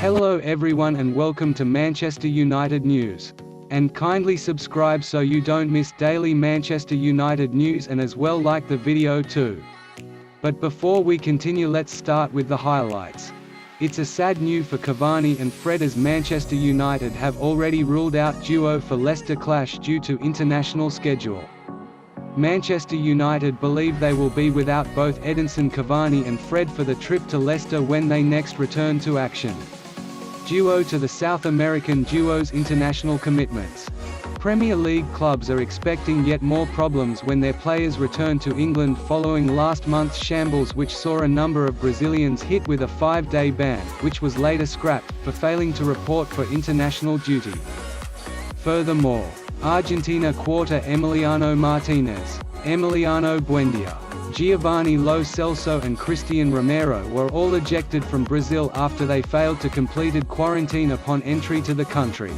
Hello everyone and welcome to Manchester United News. And kindly subscribe so you don't miss daily Manchester United news, and as well like the video too. But before we continue, let's start with the highlights. It's a sad news for Cavani and Fred, as Manchester United have already ruled out duo for Leicester clash due to international schedule. Manchester United believe they will be without both Edinson Cavani and Fred for the trip to Leicester when they next return to action. Due to the South American duo's international commitments, Premier League clubs are expecting yet more problems when their players return to England following last month's shambles, which saw a number of Brazilians hit with a 5-day ban, which was later scrapped, for failing to report for international duty. Furthermore, Argentina quarter Emiliano Martinez, Emiliano Buendia, Giovani, Celso and Cristian Romero were all ejected from Brazil after they failed to complete quarantine upon entry to the country.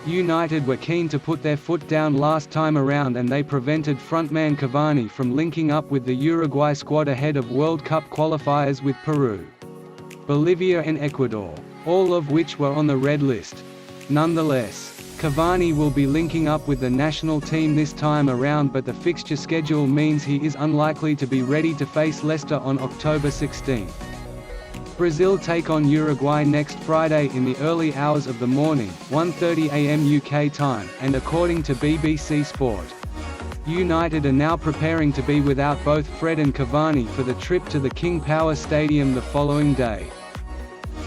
United were keen to put their foot down last time around, and they prevented frontman Giovani from linking up with the Uruguay squad ahead of World Cup qualifiers with Peru, Bolivia and Ecuador, all of which were on the red list. Nonetheless, Cavani will be linking up with the national team this time around, but the fixture schedule means he is unlikely to be ready to face Leicester on October 16. Brazil take on Uruguay next Friday in the early hours of the morning, 1:30 AM UK time, and according to BBC Sport, United are now preparing to be without both Fred and Cavani for the trip to the King Power Stadium the following day.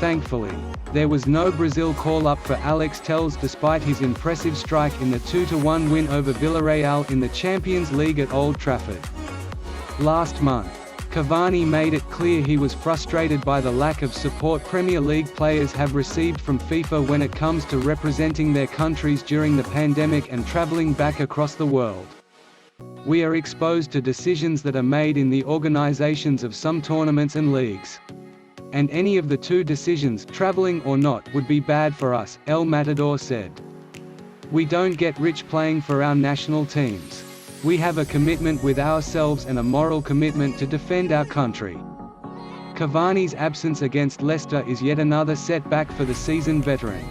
Thankfully, there was no Brazil call-up for Alex Telles despite his impressive strike in the 2-1 win over Villarreal in the Champions League at Old Trafford. Last month, Cavani made it clear he was frustrated by the lack of support Premier League players have received from FIFA when it comes to representing their countries during the pandemic and travelling back across the world. We are exposed to decisions that are made in the organizations of some tournaments and leagues. And any of the two decisions, traveling or not, would be bad for us, El Matador said. We don't get rich playing for our national teams. We have a commitment with ourselves and a moral commitment to defend our country. Cavani's absence against Leicester is yet another setback for the seasoned veteran,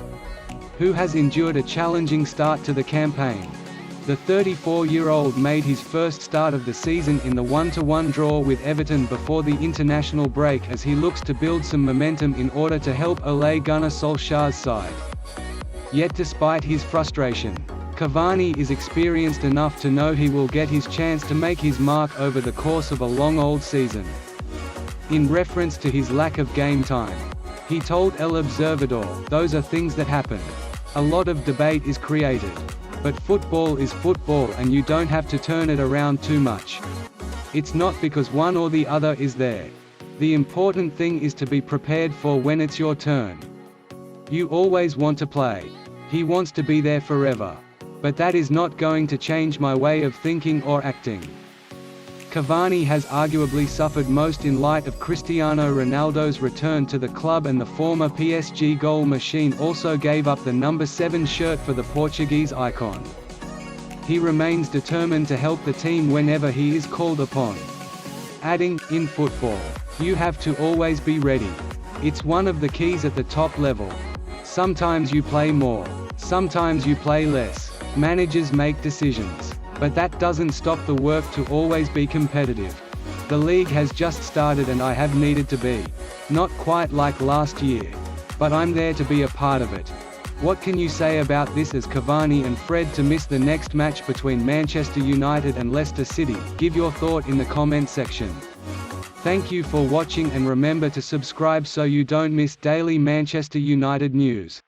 who has endured a challenging start to the campaign. The 34-year-old made his first start of the season in the 1-1 draw with Everton before the international break, as he looks to build some momentum in order to help Ole Gunnar Solskjaer's side. Yet despite his frustration, Cavani is experienced enough to know he will get his chance to make his mark over the course of a long old season. In reference to his lack of game time, he told El Observador, "Those are things that happen. A lot of debate is created. But football is football, and you don't have to turn it around too much. It's not because one or the other is there. The important thing is to be prepared for when it's your turn. You always want to play. He wants to be there forever. But that is not going to change my way of thinking or acting." Cavani has arguably suffered most in light of Cristiano Ronaldo's return to the club, and the former PSG goal machine also gave up the number 7 shirt for the Portuguese icon. He remains determined to help the team whenever he is called upon, adding, "In football, you have to always be ready. It's one of the keys at the top level. Sometimes you play more, sometimes you play less. Managers make decisions. But that doesn't stop the work to always be competitive. The league has just started and I have needed to be. Not quite like last year. But I'm there to be a part of it." What can you say about this, as Cavani and Fred to miss the next match between Manchester United and Leicester City? Give your thought in the comment section. Thank you for watching, and remember to subscribe so you don't miss daily Manchester United news.